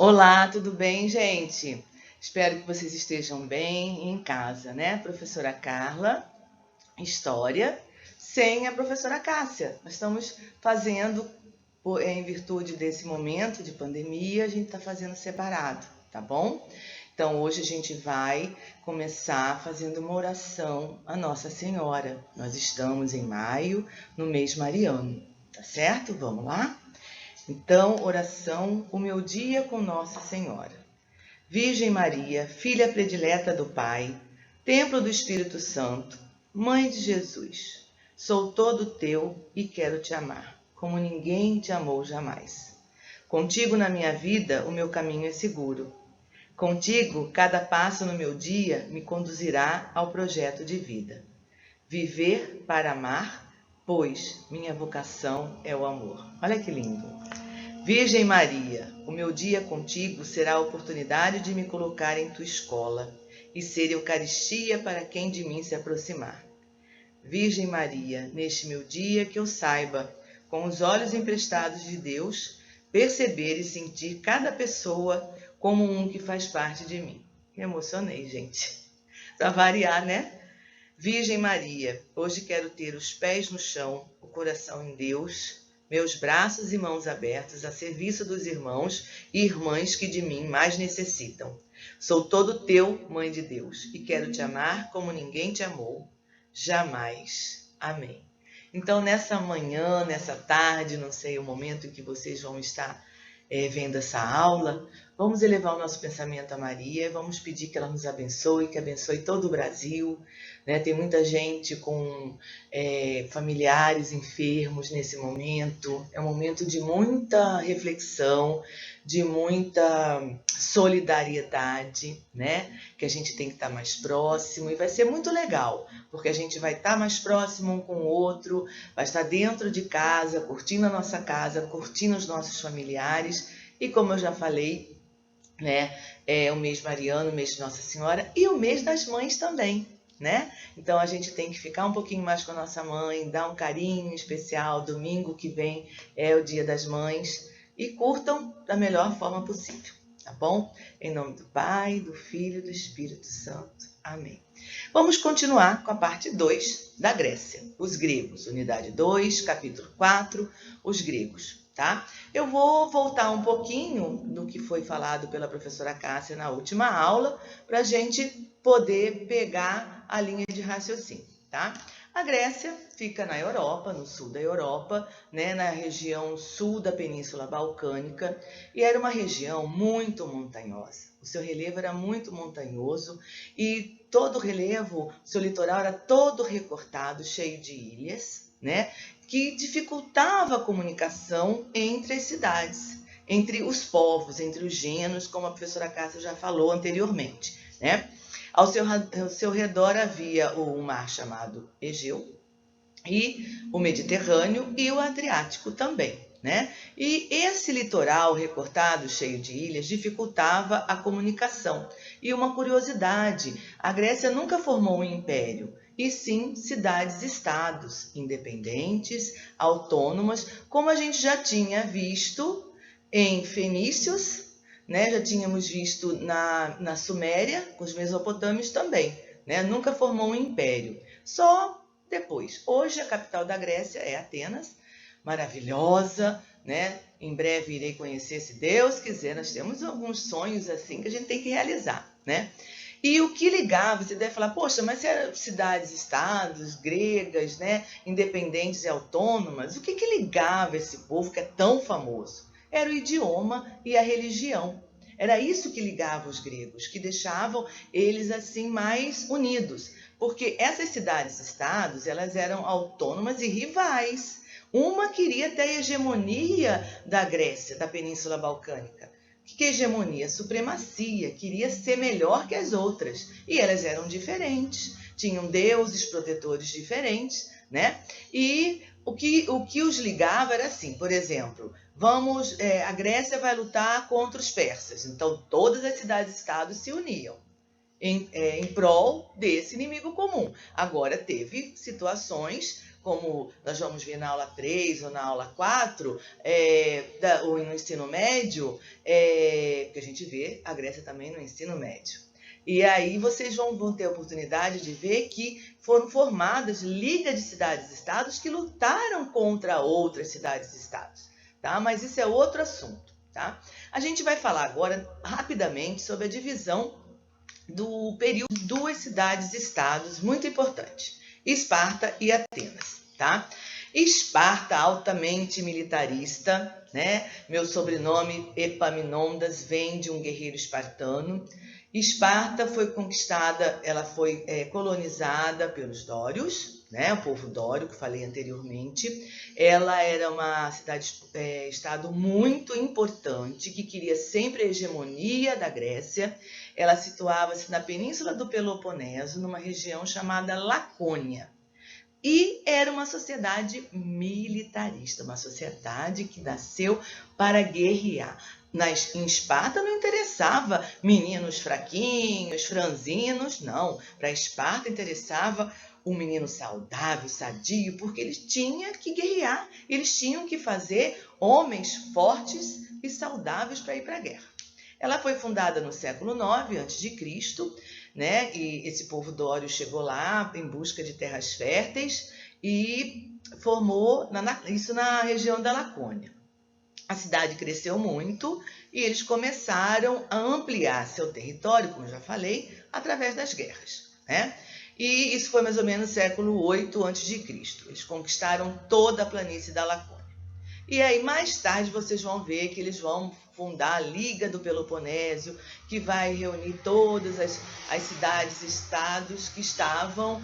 Olá, tudo bem, gente? Espero que vocês estejam bem em casa, né? Professora Carla, História, sem a professora Cássia. Nós estamos fazendo, em virtude desse momento de pandemia, a gente está fazendo separado, tá bom? Então, hoje a gente vai começar fazendo uma oração à Nossa Senhora. Nós estamos em maio, no mês mariano, tá certo? Vamos lá? Então, oração, o meu dia com Nossa Senhora. Virgem Maria, filha predileta do Pai, templo do Espírito Santo, Mãe de Jesus, sou todo teu e quero te amar, como ninguém te amou jamais. Contigo na minha vida o meu caminho é seguro. Contigo, cada passo no meu dia me conduzirá ao projeto de vida. Viver para amar, pois minha vocação é o amor. Olha que lindo! Virgem Maria, o meu dia contigo será a oportunidade de me colocar em tua escola e ser Eucaristia para quem de mim se aproximar. Virgem Maria, neste meu dia que eu saiba, com os olhos emprestados de Deus, perceber e sentir cada pessoa como um que faz parte de mim. Me emocionei, gente. Para variar, né? Virgem Maria, hoje quero ter os pés no chão, o coração em Deus, meus braços e mãos abertos a serviço dos irmãos e irmãs que de mim mais necessitam. Sou todo teu, Mãe de Deus, e quero te amar como ninguém te amou, jamais. Amém. Então, nessa manhã, nessa tarde, não sei o momento em que vocês vão estar vendo essa aula, vamos elevar o nosso pensamento a Maria, vamos pedir que ela nos abençoe, que abençoe todo o Brasil, né? Tem muita gente com familiares enfermos nesse momento, é um momento de muita reflexão, de muita solidariedade, né? Que a gente tem que estar mais próximo e vai ser muito legal, porque a gente vai estar mais próximo um com o outro, vai estar dentro de casa, curtindo a nossa casa, curtindo os nossos familiares e, como eu já falei, né, é o mês mariano, o mês de Nossa Senhora e o mês das mães também, né? Então a gente tem que ficar um pouquinho mais com a nossa mãe, dar um carinho especial. Domingo que vem é o Dia das Mães e curtam da melhor forma possível, tá bom? Em nome do Pai, do Filho e do Espírito Santo. Amém. Vamos continuar com a parte 2 da Grécia, os gregos, unidade 2, capítulo 4, os gregos, tá? Eu vou voltar um pouquinho do que foi falado pela professora Cássia na última aula, para a gente poder pegar a linha de raciocínio, tá? A Grécia fica na Europa, no sul da Europa, né, na região sul da Península Balcânica, e era uma região muito montanhosa. O seu relevo era muito montanhoso e todo o relevo, seu litoral era todo recortado, cheio de ilhas, né, que dificultava a comunicação entre as cidades, entre os povos, entre os gêneros, como a professora Cássia já falou anteriormente, né? Ao seu redor havia o mar chamado Egeu e o Mediterrâneo e o Adriático também, né? E esse litoral recortado, cheio de ilhas, dificultava a comunicação. E uma curiosidade, a Grécia nunca formou um império, e sim cidades-estados, independentes, autônomas, como a gente já tinha visto em Fenícios, né? Já tínhamos visto na Suméria, com os mesopotâmios também, né? Nunca formou um império, só depois. Hoje a capital da Grécia é Atenas, maravilhosa, né? Em breve irei conhecer, se Deus quiser. Nós temos alguns sonhos assim que a gente tem que realizar, né? E o que ligava, você deve falar, poxa, mas se eram cidades-estados, gregas, né, independentes e autônomas, o que ligava esse povo que é tão famoso? Era o idioma e a religião. Era isso que ligava os gregos, que deixavam eles assim mais unidos, porque essas cidades-estados, elas eram autônomas e rivais. Uma queria ter a hegemonia da Grécia, da Península Balcânica. O que é hegemonia? Supremacia, queria ser melhor que as outras. E elas eram diferentes, tinham deuses protetores diferentes, né? E o que os ligava era assim, por exemplo, a Grécia vai lutar contra os persas. Então, todas as cidades-estados se uniam em prol desse inimigo comum. Agora, teve situações como nós vamos ver na aula 3 ou na aula 4, ou no ensino médio, que a gente vê a Grécia também no ensino médio. E aí vocês vão ter a oportunidade de ver que foram formadas ligas de cidades-estados que lutaram contra outras cidades-estados, tá? Mas isso é outro assunto, tá? A gente vai falar agora rapidamente sobre a divisão do período de duas cidades-estados muito importantes, Esparta e Atenas, tá? Esparta, altamente militarista, né? Meu sobrenome Epaminondas vem de um guerreiro espartano. Esparta foi conquistada, ela foi colonizada pelos dórios, né? O povo dório, que falei anteriormente. Ela era uma cidade-estado muito importante, que queria sempre a hegemonia da Grécia. Ela situava-se na península do Peloponeso, numa região chamada Lacônia. E era uma sociedade militarista, uma sociedade que nasceu para guerrear. Em Esparta não interessava meninos fraquinhos, franzinos, não. Para Esparta interessava um menino saudável, sadio, porque eles tinham que guerrear, eles tinham que fazer homens fortes e saudáveis para ir para a guerra. Ela foi fundada no século IX a.C., né? E esse povo dório chegou lá em busca de terras férteis e formou isso na região da Lacônia. A cidade cresceu muito e eles começaram a ampliar seu território, como eu já falei, através das guerras, né? E isso foi mais ou menos no século VIII a.C. Eles conquistaram toda a planície da Lacônia. E aí, mais tarde, vocês vão ver que eles vão fundar a Liga do Peloponeso, que vai reunir todas as cidades-estados que estavam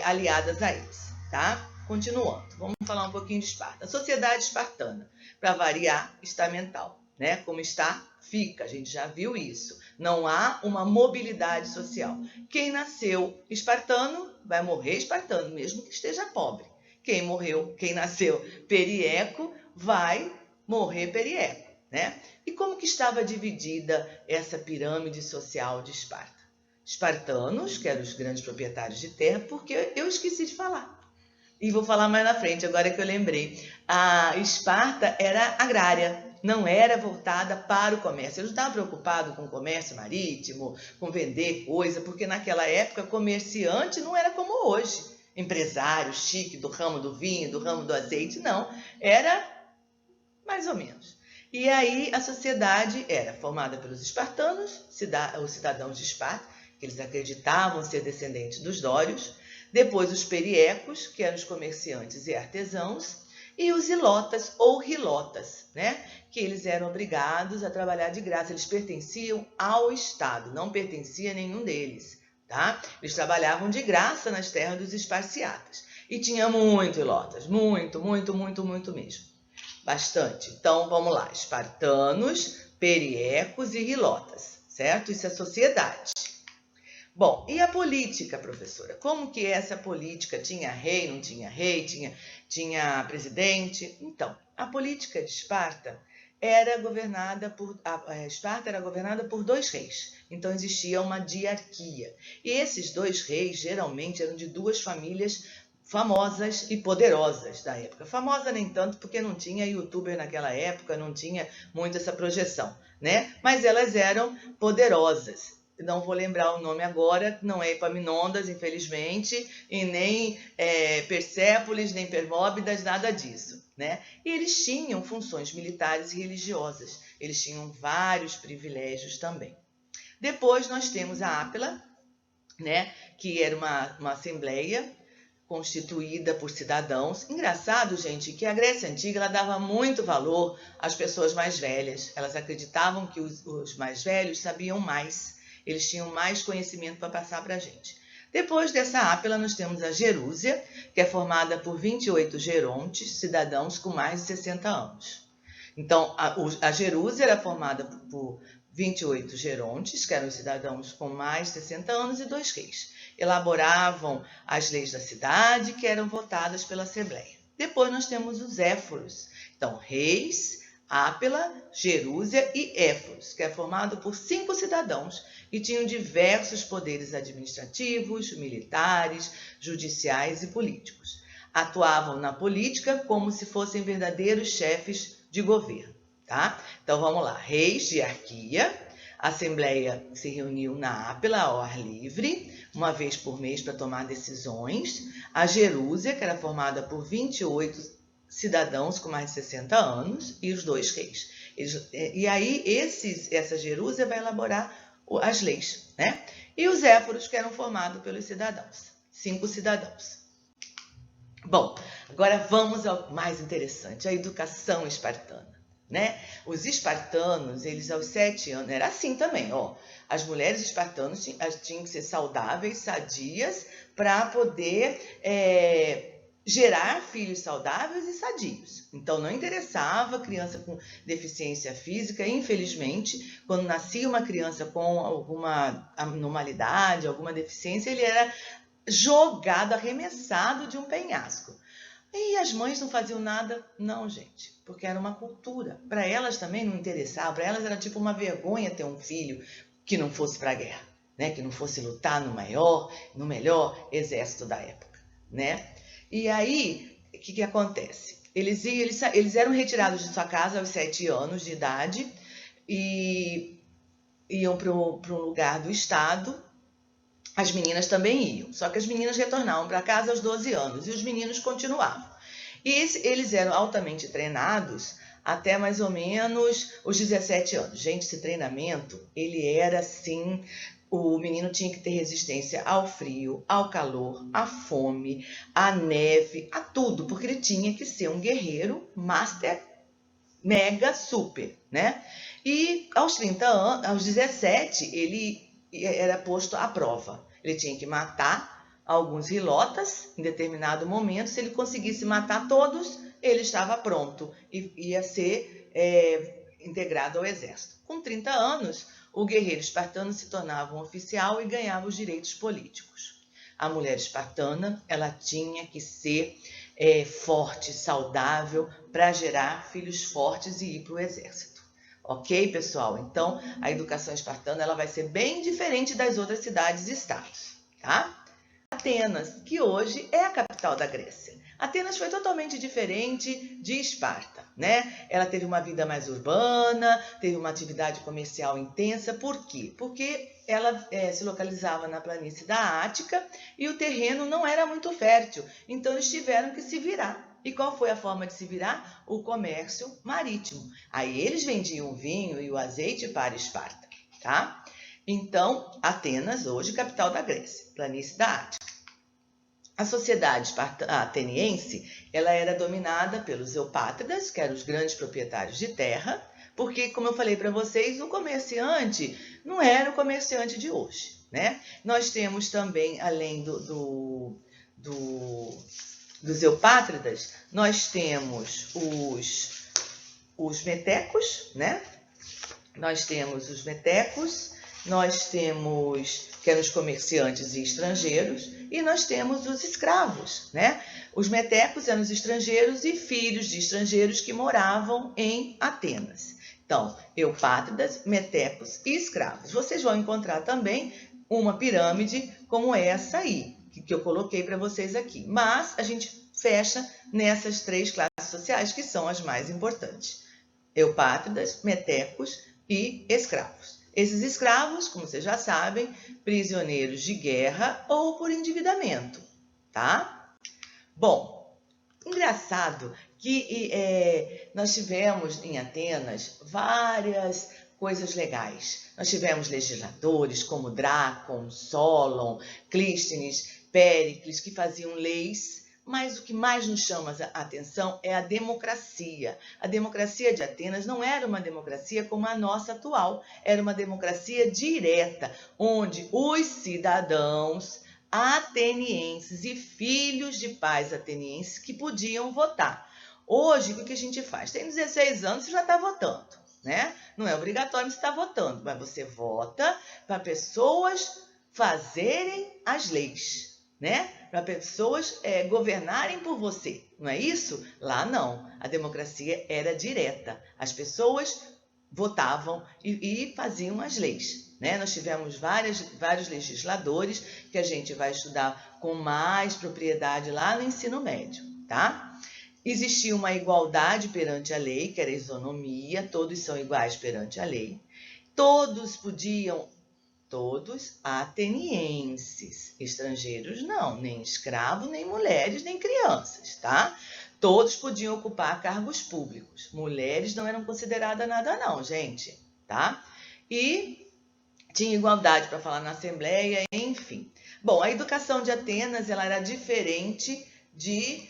aliadas a eles, tá? Continuando, vamos falar um pouquinho de Esparta. A sociedade espartana, para variar, está mental, né? Como está, fica, a gente já viu isso. Não há uma mobilidade social. Quem nasceu espartano vai morrer espartano, mesmo que esteja pobre. Quem nasceu perieco vai morrer perieco, né? E como que estava dividida essa pirâmide social de Esparta? Espartanos, que eram os grandes proprietários de terra, porque eu esqueci de falar. E vou falar mais na frente, agora que eu lembrei. A Esparta era agrária, não era voltada para o comércio. Eles não estavam preocupados com o comércio marítimo, com vender coisa, porque naquela época comerciante não era como hoje. Empresário chique do ramo do vinho, do ramo do azeite, não. Era mais ou menos. E aí a sociedade era formada pelos espartanos, os cidadãos de Esparta, que eles acreditavam ser descendentes dos dórios, depois os periecos, que eram os comerciantes e artesãos, e os ilotas ou rilotas, né? Que eles eram obrigados a trabalhar de graça. Eles pertenciam ao Estado, não pertencia a nenhum deles. Tá? Eles trabalhavam de graça nas terras dos esparciatas. E tinha muito ilotas, muito mesmo. Bastante. Então, vamos lá. Espartanos, periecos e rilotas, certo? Isso é sociedade. Bom, e a política, professora? Como que é essa política? Tinha rei, não tinha rei? Tinha presidente? Então, a política de Esparta era governada por dois reis. Então existia uma diarquia. E esses dois reis geralmente eram de duas famílias famosas e poderosas da época. Famosa nem tanto porque não tinha youtuber naquela época, não tinha muito essa projeção, né? Mas elas eram poderosas. Não vou lembrar o nome agora, não é Epaminondas, infelizmente, e nem Persépolis, nem Permóbidas, nada disso, né? E eles tinham funções militares e religiosas, eles tinham vários privilégios também. Depois nós temos a Ápila, né? Que era uma assembleia constituída por cidadãos. Engraçado, gente, que a Grécia Antiga ela dava muito valor às pessoas mais velhas. Elas acreditavam que os mais velhos sabiam mais. Eles tinham mais conhecimento para passar para a gente. Depois dessa Ápila, nós temos a Gerúsia, que é formada por 28 gerontes, cidadãos com mais de 60 anos. Então, a Gerúsia era formada por 28 gerontes, que eram cidadãos com mais de 60 anos, e dois reis. Elaboravam as leis da cidade, que eram votadas pela Assembleia. Depois nós temos os éforos. Então, reis, Ápila, Gerúsia e Éforos, que é formado por 5 cidadãos que tinham diversos poderes administrativos, militares, judiciais e políticos. atuavam na política como se fossem verdadeiros chefes de governo, tá? Então vamos lá, reis de hierarquia, a Assembleia se reuniu na Ápila, ao ar livre, uma vez por mês para tomar decisões, a Gerúsia, que era formada por 28 cidadãos com mais de 60 anos, e os 2 reis. E aí essa Gerúsia vai elaborar as leis, né? E os éforos, que eram formados pelos cidadãos, 5 cidadãos. Bom, agora vamos ao mais interessante, a educação espartana, né? Os espartanos, eles aos 7 anos, era assim também, ó. As mulheres espartanas tinham que ser saudáveis, sadias, para poder gerar filhos saudáveis e sadios. Então, não interessava criança com deficiência física. Infelizmente, quando nascia uma criança com alguma anormalidade, alguma deficiência, ele era jogado, arremessado de um penhasco. E as mães não faziam nada? Não, gente, porque era uma cultura. Para elas também não interessava, para elas era tipo uma vergonha ter um filho que não fosse para a guerra, né? Que não fosse lutar no melhor exército da época, né? E aí, o que acontece? Eles eram retirados de sua casa aos 7 anos de idade e iam para um lugar do estado. As meninas também iam, só que as meninas retornavam para casa aos 12 anos e os meninos continuavam. E eles eram altamente treinados até mais ou menos os 17 anos. Gente, esse treinamento, ele era assim, o menino tinha que ter resistência ao frio, ao calor, à fome, à neve, a tudo, porque ele tinha que ser um guerreiro master, mega, super, né? E aos 30 anos, aos 17, ele era posto à prova. Ele tinha que matar alguns hilotas em determinado momento. Se ele conseguisse matar todos, ele estava pronto e ia ser integrado ao exército. Com 30 anos, o guerreiro espartano se tornava um oficial e ganhava os direitos políticos. A mulher espartana, ela tinha que ser forte, saudável, para gerar filhos fortes e ir para o exército. Ok, pessoal? Então, a educação espartana ela vai ser bem diferente das outras cidades e estados, tá? Atenas, que hoje é a capital da Grécia. Atenas foi totalmente diferente de Esparta, né? Ela teve uma vida mais urbana, teve uma atividade comercial intensa. Por quê? Porque ela se localizava na planície da Ática e o terreno não era muito fértil. Então, eles tiveram que se virar. E qual foi a forma de se virar? O comércio marítimo. Aí eles vendiam o vinho e o azeite para Esparta, tá? Então, Atenas, hoje capital da Grécia, planície da Ática. A sociedade ateniense, ela era dominada pelos eupátridas, que eram os grandes proprietários de terra, porque, como eu falei para vocês, o comerciante não era o comerciante de hoje, né? Nós temos também, além dos eupátridas, nós temos os metecos, né? Nós temos os metecos, nós temos, que eram os comerciantes e estrangeiros, e nós temos os escravos, né? Os metecos eram os estrangeiros e filhos de estrangeiros que moravam em Atenas. Então, eupátridas, metecos e escravos. Vocês vão encontrar também uma pirâmide como essa aí, que eu coloquei para vocês aqui. Mas a gente fecha nessas 3 classes sociais, que são as mais importantes. Eupátridas, metecos e escravos. Esses escravos, como vocês já sabem, prisioneiros de guerra ou por endividamento, tá? Bom, engraçado que nós tivemos em Atenas várias coisas legais. Nós tivemos legisladores como Drácon, Solon, Clístenes, Péricles, que faziam leis. Mas o que mais nos chama a atenção é a democracia. A democracia de Atenas não era uma democracia como a nossa atual, era uma democracia direta, onde os cidadãos atenienses e filhos de pais atenienses que podiam votar. Hoje, o que a gente faz? Tem 16 anos, você já está votando, né? Não é obrigatório você estar votando, mas você vota para pessoas fazerem as leis, né? Para pessoas governarem por você, não é isso? Lá não, a democracia era direta, as pessoas votavam e faziam as leis. né? Nós tivemos vários legisladores que a gente vai estudar com mais propriedade lá no ensino médio, tá? Existia uma igualdade perante a lei, que era a isonomia, todos são iguais perante a lei. Todos atenienses, estrangeiros não, nem escravos, nem mulheres, nem crianças, tá? Todos podiam ocupar cargos públicos. Mulheres não eram consideradas nada não, gente, tá? E tinha igualdade para falar na Assembleia, enfim. Bom, a educação de Atenas ela era diferente de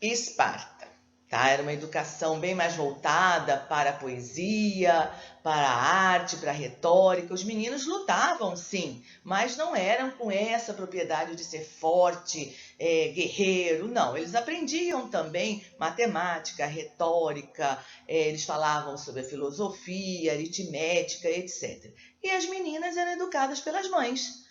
Esparta, tá? Era uma educação bem mais voltada para a poesia, para a arte, para a retórica. Os meninos lutavam, sim, mas não eram com essa propriedade de ser forte, guerreiro, não. Eles aprendiam também matemática, retórica, eles falavam sobre a filosofia, aritmética, etc. E as meninas eram educadas pelas mães,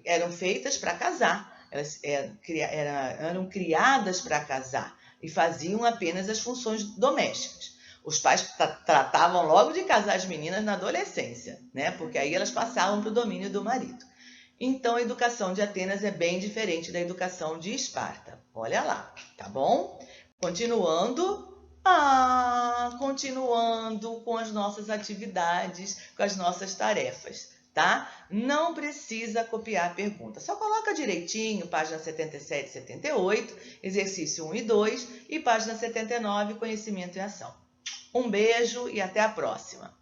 eram feitas para casar, elas eram criadas para casar e faziam apenas as funções domésticas. Os pais tratavam logo de casar as meninas na adolescência, né? Porque aí elas passavam para o domínio do marido. Então, a educação de Atenas é bem diferente da educação de Esparta. Olha lá, tá bom? Continuando com as nossas atividades, com as nossas tarefas, tá? Não precisa copiar a pergunta, só coloca direitinho, página 77 e 78, exercício 1 e 2, e página 79, conhecimento e ação. Um beijo e até a próxima!